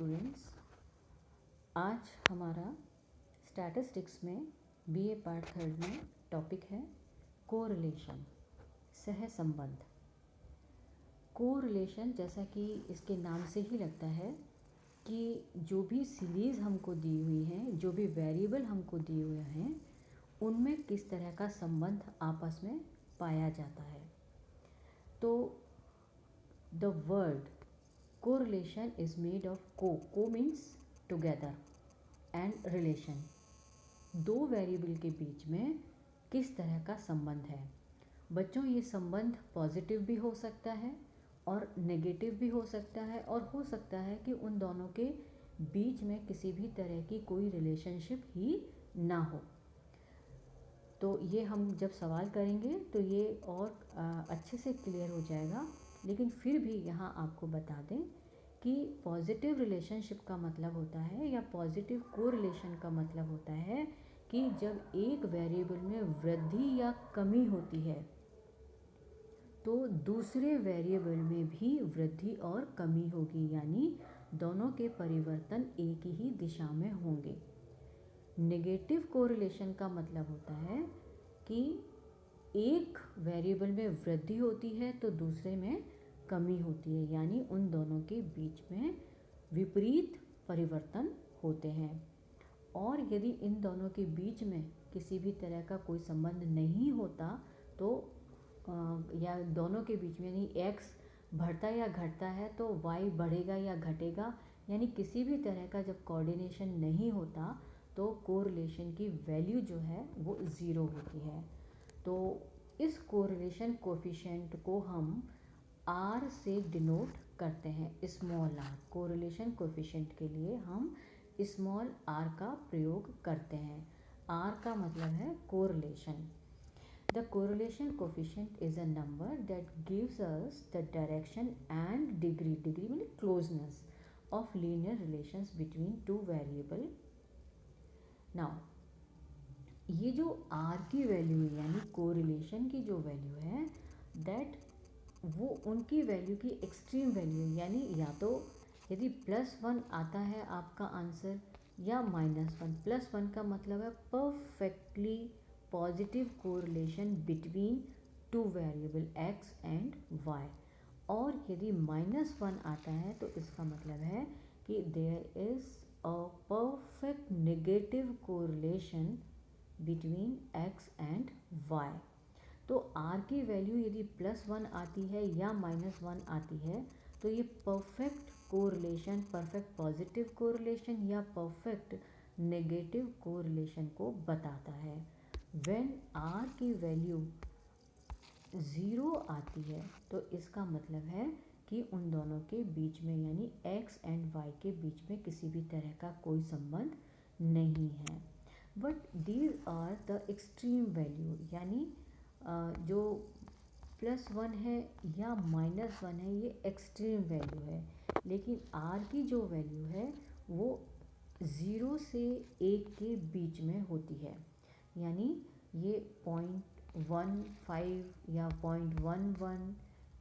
Students, आज हमारा statistics में बीए पार्ट 3 में टॉपिक है कोरिलेशन, सहसंबंध। कोरिलेशन जैसा कि इसके नाम से ही लगता है कि जो भी सीरीज़ हमको दी हुई है, जो भी वेरिएबल हमको दिए हुए हैं, उनमें किस तरह का संबंध आपस में पाया जाता है। तो the word correlation is made of co means together and relation। दो वेरिएबल के बीच में किस तरह का संबंध है। बच्चों, ये संबंध पॉजिटिव भी हो सकता है और नेगेटिव भी हो सकता है, और हो सकता है कि उन दोनों के बीच में किसी भी तरह की कोई रिलेशनशिप ही ना हो। तो ये हम जब सवाल करेंगे तो ये और अच्छे से क्लियर हो जाएगा। लेकिन फिर भी यहाँ आपको बता दें कि पॉजिटिव रिलेशनशिप का मतलब होता है, या पॉजिटिव कोरिलेशन का मतलब होता है कि जब एक वेरिएबल में वृद्धि या कमी होती है तो दूसरे वेरिएबल में भी वृद्धि और कमी होगी, यानी दोनों के परिवर्तन एक ही दिशा में होंगे। नेगेटिव कोरिलेशन का मतलब होता है कि एक वेरिएबल में वृद्धि होती है तो दूसरे में कमी होती है, यानी उन दोनों के बीच में विपरीत परिवर्तन होते हैं। और यदि इन दोनों के बीच में किसी भी तरह का कोई संबंध नहीं होता तो या दोनों के बीच में यानी x बढ़ता या घटता है तो y बढ़ेगा या घटेगा, यानी किसी भी तरह का जब कोऑर्डिनेशन नहीं होता तो कोरिलेशन की वैल्यू जो है वो ज़ीरो होती है। तो इस कोरिलेशन कोफिशिएंट को हम r से डिनोट करते हैं, स्मॉल r। कोरिलेशन कोफिशिएंट के लिए हम स्मॉल r का प्रयोग करते हैं। r का मतलब है correlation. The correlation coefficient is a number that gives us the direction and degree means closeness of linear relations between two variable। Now ये जो r की वैल्यू है यानी कोरिलेशन की जो वैल्यू है, दैट वो उनकी वैल्यू की एक्सट्रीम वैल्यू है, यानी या तो यदि +1 आता है आपका आंसर या -1। +1 का मतलब है perfectly positive correlation between two variable x and y, और यदि -1 आता है तो इसका मतलब है कि there is a perfect negative correlation between x and y। तो r की वैल्यू यदि +1 आती है या -1 आती है तो ये perfect correlation, perfect positive correlation या परफेक्ट नेगेटिव कोरिलेशन को बताता है। व्हेन r की वैल्यू 0 आती है तो इसका मतलब है कि उन दोनों के बीच में यानी x एंड y के बीच में किसी भी तरह का कोई संबंध नहीं है। But these are the extreme value, यानी जो +1 है या -1 है ये एक्सट्रीम वैल्यू है, लेकिन r की जो वैल्यू है वो 0 से 1 के बीच में होती है, यानी ये 0.15 या 0.11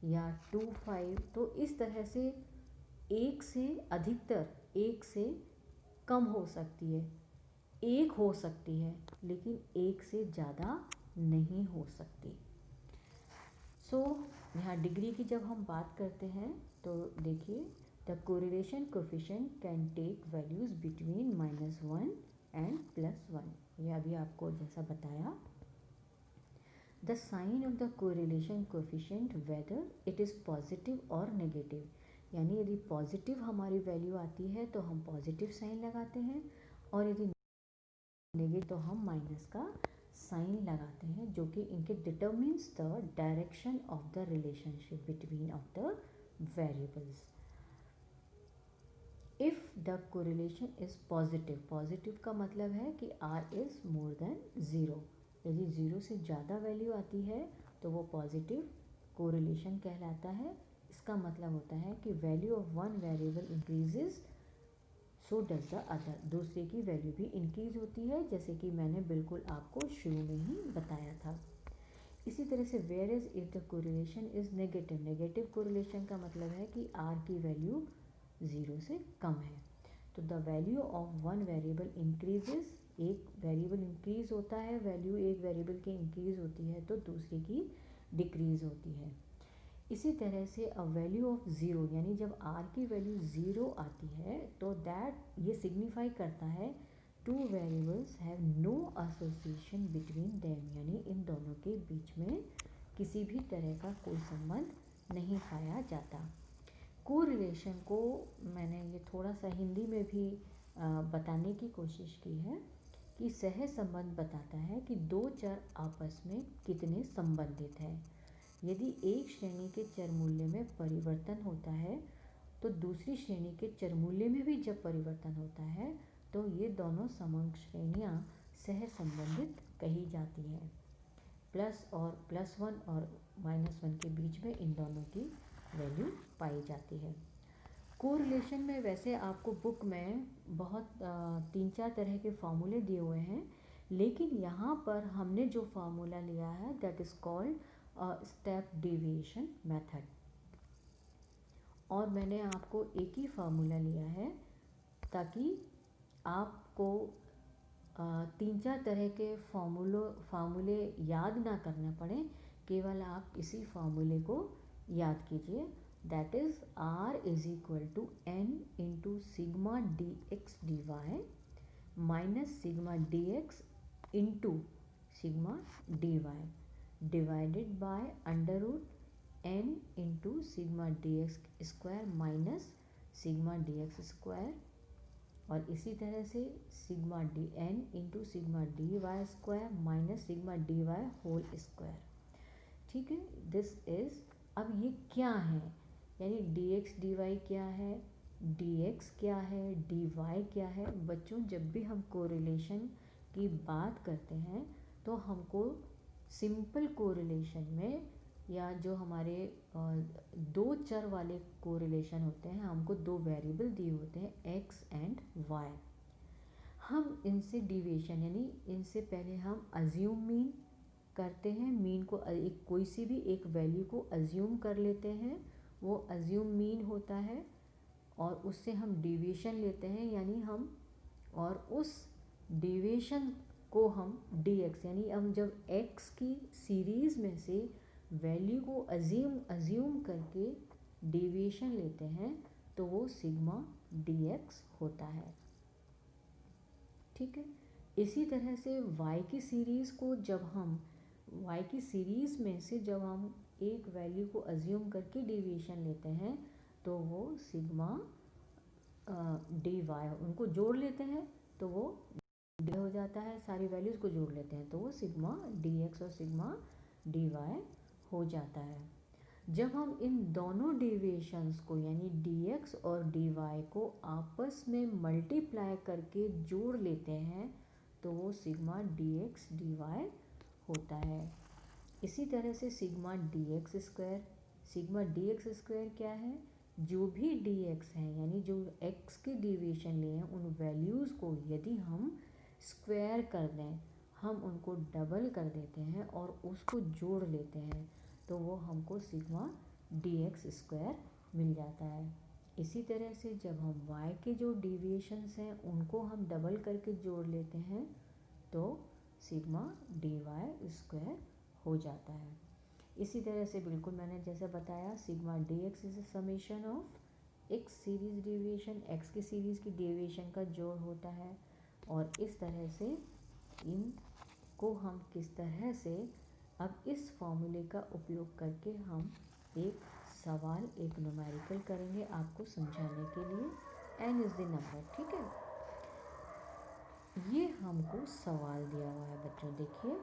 या 25, तो इस तरह से एक से अधिकतर, एक से कम हो सकती है, एक हो सकती है, लेकिन एक से ज़्यादा नहीं हो सकती। यहाँ डिग्री की जब हम बात करते हैं तो देखिए, the correlation coefficient can take values between -1 and +1। यह अभी आपको जैसा बताया। The sign of the correlation coefficient whether it is positive और नेगेटिव, यानी यदि पॉजिटिव हमारी वैल्यू आती है तो हम पॉजिटिव साइन लगाते हैं, और यदि नेगेटिव तो हम माइनस का साइन लगाते हैं, जो कि इनके determines the direction of the relationship between of the variables. If the correlation is positive, positive का मतलब है कि r इज़ मोर देन 0। यदि 0 से ज़्यादा वैल्यू आती है तो वो पॉजिटिव कोरिलेशन कहलाता है। इसका मतलब होता है कि value of one variable increases so does the other, दूसरे की वैल्यू भी इंक्रीज होती है, जैसे कि मैंने बिल्कुल आपको शुरू में ही बताया था। इसी तरह से where is if the correlation is negative, negative correlation का मतलब है कि r की वैल्यू 0 से कम है। तो the value of one variable increases, एक वेरिएबल इंक्रीज होता है, वैल्यू एक वेरिएबल की इंक्रीज होती है तो दूसरे की डिक्रीज होती है। इसी तरह से अ वैल्यू ऑफ ज़ीरो, यानी जब आर की वैल्यू ज़ीरो आती है तो दैट ये सिग्निफाई करता है two variables have no association between them, यानी इन दोनों के बीच में किसी भी तरह का कोई संबंध नहीं पाया जाता। कोरिलेशन को मैंने ये थोड़ा सा हिंदी में भी बताने की कोशिश की है कि सह संबंध बताता है कि दो चर आपस में कितने संबंधित हैं। यदि एक श्रेणी के चर मूल्य में परिवर्तन होता है तो दूसरी श्रेणी के चर मूल्य में भी जब परिवर्तन होता है तो ये दोनों समंक श्रेणियाँ सह संबंधित कही जाती हैं। प्लस और प्लस वन और माइनस वन के बीच में इन दोनों की वैल्यू पाई जाती है। कोरिलेशन में वैसे आपको बुक में बहुत 3-4 तरह के फार्मूले दिए हुए हैं, लेकिन यहाँ पर हमने जो फार्मूला लिया है that is called step deviation method, और मैंने आपको एक ही फार्मूला लिया है ताकि आपको 3-4 तरह के फार्मूले याद ना करना पड़े, केवल आप इसी फार्मूले को याद कीजिए। That is R is equal to N into sigma D X D Y minus sigma D X into sigma D Y divided by under root N into sigma D X square minus sigma D X square, और इसी तरह से sigma D N into sigma D Y square minus sigma D Y whole square. ठीक है, this is, अब ये क्या है, यानी डी एक्स डी वाई क्या है, डी एक्स क्या है, डी वाई क्या है। बच्चों जब भी हम कोरिलेशन की बात करते हैं तो हमको सिंपल कोरिलेशन में या जो हमारे दो चर वाले कोरिलेशन होते हैं, हमको दो वेरिएबल दिए होते हैं एक्स एंड वाई, हम इनसे डिविएशन यानी इनसे पहले हम अज्यूम मीन करते हैं, मीन को एक कोई सी भी एक वैल्यू को अज्यूम कर लेते हैं, वो अज्यूम मीन होता है, और उससे हम डिविएशन लेते हैं, यानी हम और उस डिविएशन को हम डी एक्स, यानी हम जब एक्स की सीरीज़ में से वैल्यू को अज्यूम करके डेविएशन लेते हैं तो वो सिग्मा डी एक्स होता है। ठीक है, इसी तरह से y की सीरीज़ को जब हम y की सीरीज़ में से जब हम एक वैल्यू को अज्यूम करके डेविएशन लेते हैं तो वो सिग्मा डी वाई, उनको जोड़ लेते हैं तो वो डी हो जाता है, सारी वैल्यूज़ को जोड़ लेते हैं तो वो सिग्मा डी एक्स और सिग्मा डी वाई हो जाता है। जब हम इन दोनों डेविएशंस को यानी डी एक्स और डी वाई को आपस में मल्टीप्लाई करके जोड़ लेते हैं तो वो sigma D X D Y होता है। इसी तरह से सिग्मा डी एक्स स्क्वायर क्या है, जो भी डी एक्स हैं यानी जो एक्स के डेविएशन लिए हैं उन वैल्यूज़ को यदि हम स्क्वायर कर दें, हम उनको डबल कर देते हैं और उसको जोड़ लेते हैं तो वो हमको सिग्मा डी एक्स स्क्वायर मिल जाता है। इसी तरह से जब हम y के जो डेविएशंस हैं उनको हम डबल करके जोड़ लेते हैं तो सिग्मा डी वाई स्क्वायर हो जाता है। इसी तरह से बिल्कुल मैंने जैसे बताया sigma D x is summation of x series deviation, x की सीरीज़ की डेविएशन का जोड़ होता है, और इस तरह से इनको हम किस तरह से अब इस फॉर्मूले का उपयोग करके हम एक सवाल, एक न्यूमेरिकल करेंगे आपको समझाने के लिए। n is the number. ठीक है, ये हमको सवाल दिया हुआ है बच्चों, देखिए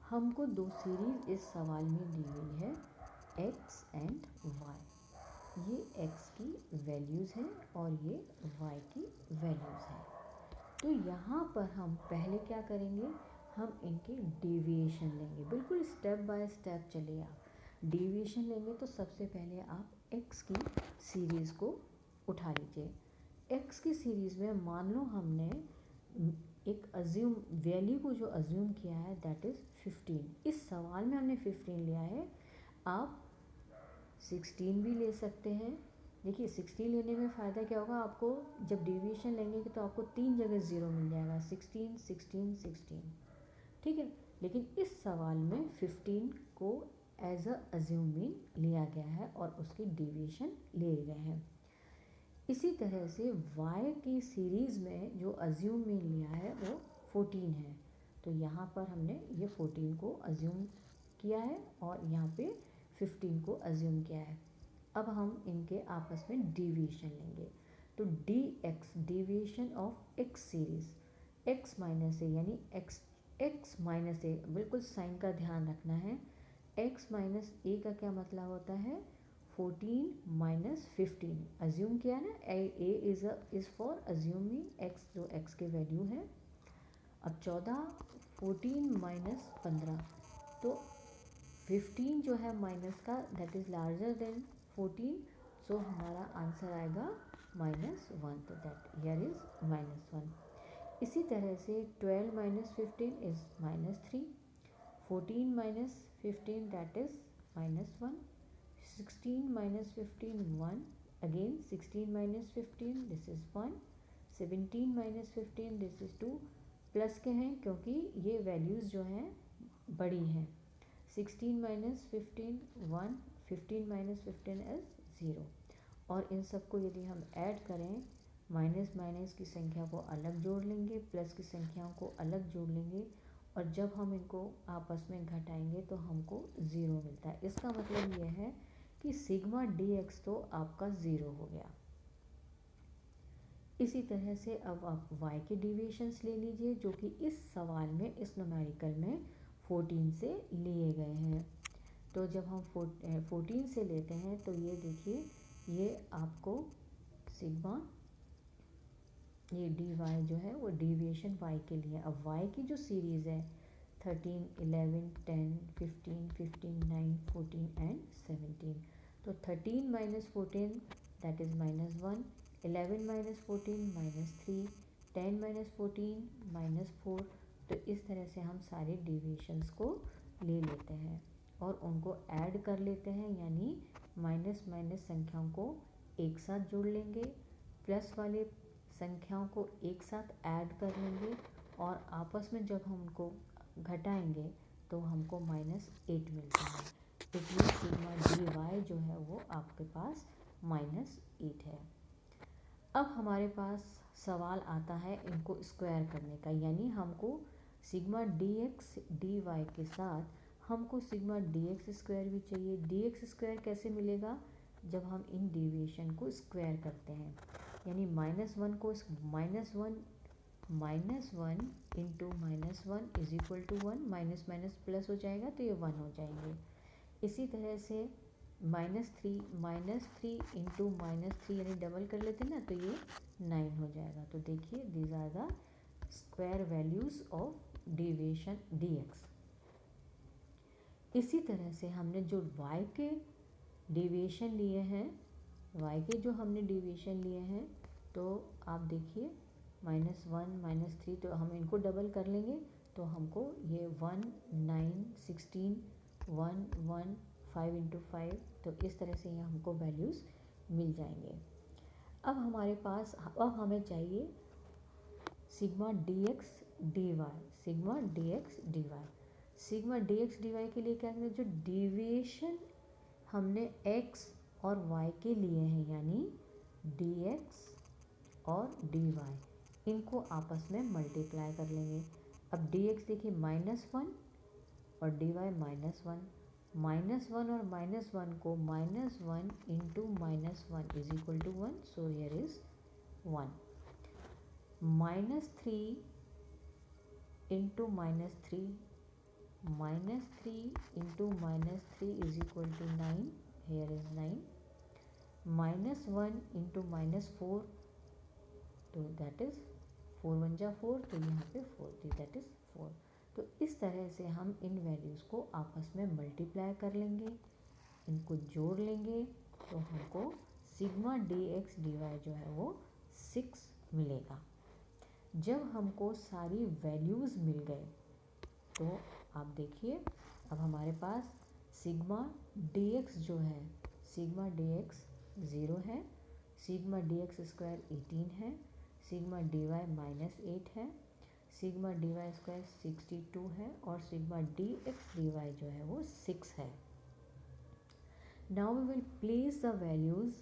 हमको दो सीरीज़ इस सवाल में दी हुई है x एंड y, ये x की वैल्यूज़ हैं और ये y की वैल्यूज़ हैं। तो यहाँ पर हम पहले क्या करेंगे, हम इनके डेविएशन लेंगे, बिल्कुल स्टेप बाय स्टेप चलिए। आप डेविएशन लेंगे तो सबसे पहले आप x की सीरीज़ को उठा लीजिए। x की सीरीज़ में मान लो हमने एक अज्यूम वैल्यू को जो अज्यूम किया है दैट इज़ 15, इस सवाल में हमने 15 लिया है, आप 16 भी ले सकते हैं, देखिए 16 लेने में फ़ायदा क्या होगा आपको, जब डेविएशन लेंगे तो आपको 3 जगह 0 मिल जाएगा, 16 16 16, ठीक है। लेकिन इस सवाल में 15 को एज अ अज्यूमिंग लिया गया है और उसके डेविएशन लिए गए हैं। इसी तरह से y की सीरीज़ में जो अज्यूम में लिया है वो 14 है, तो यहाँ पर हमने ये 14 को अज्यूम किया है और यहाँ पे 15 को अज्यूम किया है। अब हम इनके आपस में डेविएशन लेंगे, तो dx deviation of x series, x minus A यानी x माइनस ए, बिल्कुल साइन का ध्यान रखना है। x माइनस ए का क्या मतलब होता है, 14 माइनस 15, अज्यूम किया ना, A is for assuming x, जो x के वैल्यू है। अब 14 14 माइनस 15, तो 15 जो है माइनस का, दैट इज़ लार्जर देन 14, सो हमारा आंसर आएगा -1, तो दैट हियर इज़ -1। इसी तरह से 12 minus 15 is -3, 14 minus 15 that is -1, 16 minus 15 1, again 16 minus 15 this is 1, 17 minus 15 this is 2, plus के हैं क्योंकि ये वैल्यूज़ जो हैं बड़ी हैं। 16 माइनस 15 1, 15 माइनस 15 इज़ 0, और इन सबको यदि हम ऐड करें, माइनस माइनस की संख्या को अलग जोड़ लेंगे, प्लस की संख्याओं को अलग जोड़ लेंगे, और जब हम इनको आपस में घटाएंगे तो हमको 0 मिलता है। इसका मतलब ये है कि सिग्मा dx तो आपका 0 हो गया। इसी तरह से अब आप y के डेविएशंस ले लीजिए, जो कि इस सवाल में, इस न्यूमेरिकल में 14 से लिए गए हैं। तो जब हम 14 से लेते हैं तो ये देखिए, ये आपको सिग्मा, ये dy जो है वो डेविएशन y के लिए। अब y की जो सीरीज़ है 13 11 10 15 15 9 14 एंड 17, तो 13 minus 14 that is -1, 11 minus 14 -3, 10 minus 14 -4। तो इस तरह से हम सारे डेविएशंस को ले लेते हैं और उनको ऐड कर लेते हैं, यानी माइनस माइनस संख्याओं को एक साथ जोड़ लेंगे, प्लस वाले संख्याओं को एक साथ ऐड कर लेंगे, और आपस में जब हम उनको घटाएंगे तो हमको -8 मिलता है। इसलिए सिग्मा dy जो है वो आपके पास -8 है। अब हमारे पास सवाल आता है इनको स्क्वायर करने का, यानी हमको सिग्मा dx dy के साथ हमको सिग्मा dx स्क्वायर भी चाहिए। dx स्क्वायर कैसे मिलेगा, जब हम इन डेविएशन को स्क्वायर करते हैं, यानी -1 को -1 into -1 is equal to 1, minus minus plus हो जाएगा तो ये 1 हो जाएंगे। इसी तरह से -3 इंटू -3 यानी डबल कर लेते हैं ना, तो ये 9 हो जाएगा। तो देखिए these are the square values of deviation dx। इसी तरह से हमने जो y के डेविएशन लिए हैं, y के जो हमने डेविएशन लिए हैं, तो आप देखिए -1 -3, तो हम इनको डबल कर लेंगे तो हमको ये 1 9 16 1 1 5 इंटू 5, तो इस तरह से ये हमको वैल्यूज़ मिल जाएंगे। अब हमारे पास, अब हमें चाहिए sigma dx dy, sigma dx dy। Sigma dx dy के लिए क्या करें, जो डेविएशन हमने x और y के लिए हैं, यानी dx और dy, इनको आपस में मल्टीप्लाई कर लेंगे। अब dx देखिए -1 और dy -1, -1 और -1 को -1 into -1 is equal to 1, so here is 1, -3 into -3 into -3 is equal to 9, here is 9, -1 into -4, तो दैट इज़ 4 1 जा 4, तो यहाँ पे 4 थी, दैट इज़ 4। तो इस तरह से हम इन वैल्यूज़ को आपस में मल्टीप्लाई कर लेंगे, इनको जोड़ लेंगे, तो हमको सिग्मा dx dy जो है वो 6 मिलेगा। जब हमको सारी वैल्यूज़ मिल गए तो आप देखिए, अब हमारे पास सिग्मा dx जो है, सिग्मा dx 0 है सिग्मा डी एक्स स्क्वायर 18 है, सिग्मा डी वाई -8 है, सिग्मा डी वाई स्क्वायर 62 है और sigma D X D Y जो है वो 6 है। Now we will place the values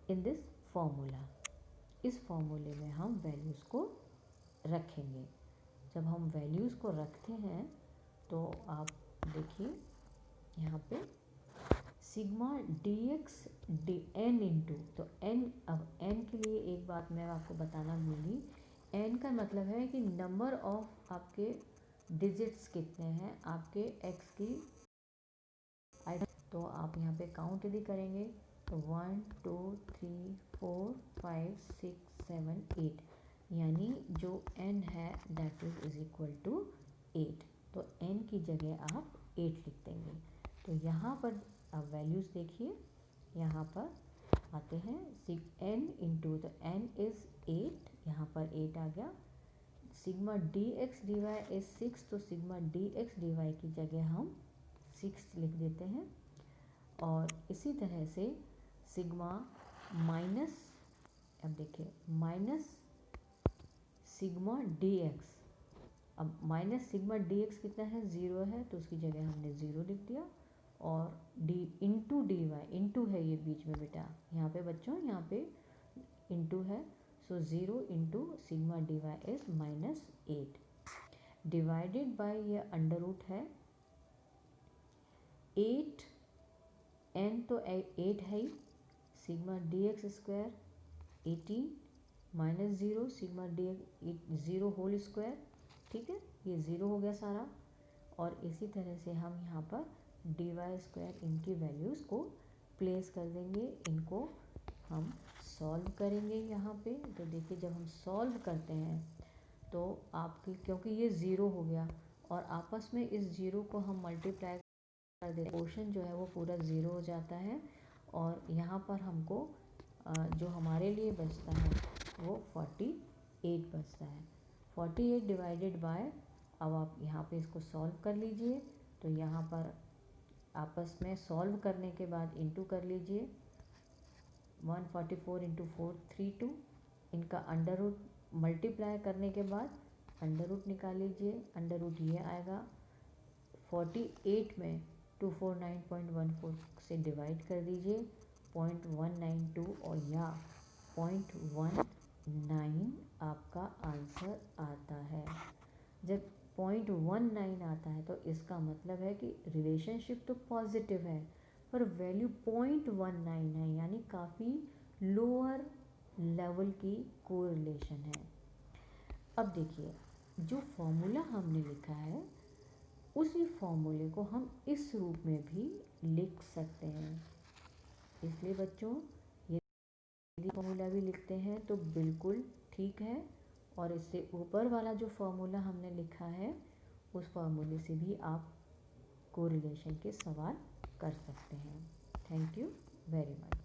in this formula. इस फॉर्मूले में हम वैल्यूज़ को रखेंगे। जब हम वैल्यूज़ को रखते हैं तो आप देखिए यहाँ पे sigma D X D N into, तो एन, अब एन के लिए एक बात मैं आपको बताना भूली, एन का मतलब है कि नंबर ऑफ आपके डिजिट्स कितने हैं आपके एक्स की आइटम। तो आप यहाँ पे काउंट यदि करेंगे तो 1 2 3 4 5 6 7 8, यानी जो n है दैट इज इक्वल टू 8। तो n की जगह आप 8 लिख देंगे। तो यहाँ पर अब वैल्यूज़ देखिए, यहाँ पर आते हैं n इंटू, तो n इज़ 8, यहाँ पर 8 आ गया। Sigma D X D Y is 6, तो sigma D X D Y की जगह हम 6 लिख देते हैं। और इसी तरह से सिग्मा माइनस, अब देखिए माइनस सिग्मा डी एक्स, अब माइनस सिग्मा डी एक्स कितना है 0 है, तो उसकी जगह हमने 0 लिख दिया। और D into D Y, into है ये बीच में बेटा, यहाँ पे बच्चों यहाँ पे इंटू है, so 0 into sigma D Y is -8 divided by ये अंडर रूट है 8, n तो 8 है ही, sigma D X square 18 -0 sigma D 0 whole square, ठीक है, ये 0 हो गया सारा। और इसी तरह से हम यहाँ पर डी वाई स्क्वायर इनकी वैल्यूज़ को प्लेस कर देंगे, इनको हम सॉल्व करेंगे यहाँ पे। तो देखिए जब हम सॉल्व करते हैं तो आपकी, क्योंकि ये 0 हो गया और आपस में इस 0 को हम मल्टीप्लाई कर देते, पोर्शन जो है वो पूरा 0 हो जाता है। और यहाँ पर हमको जो हमारे लिए बचता है वो 48 बचता है। 48 डिवाइडेड बाय, अब आप यहाँ पे इसको सॉल्व कर लीजिए। तो यहाँ पर आपस में सॉल्व करने के बाद इंटू कर लीजिए, 144 इंटू 4 32, इनका अंडर रूट मल्टीप्लाई करने के बाद अंडर रूट निकाल लीजिए, अंडर रूट ये आएगा। 48 में 249.14 से डिवाइड कर दीजिए 0.192 और या 0.19 आपका आंसर आता है। जब 0.19 आता है तो इसका मतलब है कि रिलेशनशिप तो पॉजिटिव है पर वैल्यू 0.19 है, यानी काफ़ी लोअर लेवल की कोरिलेशन है। अब देखिए जो फॉर्मूला हमने लिखा है उसी फॉर्मूले को हम इस रूप में भी लिख सकते हैं। इसलिए बच्चों यदि फॉर्मूला भी लिखते हैं तो बिल्कुल ठीक है, और इससे ऊपर वाला जो फॉर्मूला हमने लिखा है उस फॉर्मूले से भी आप कोरिलेशन के सवाल कर सकते हैं। Thank you very much.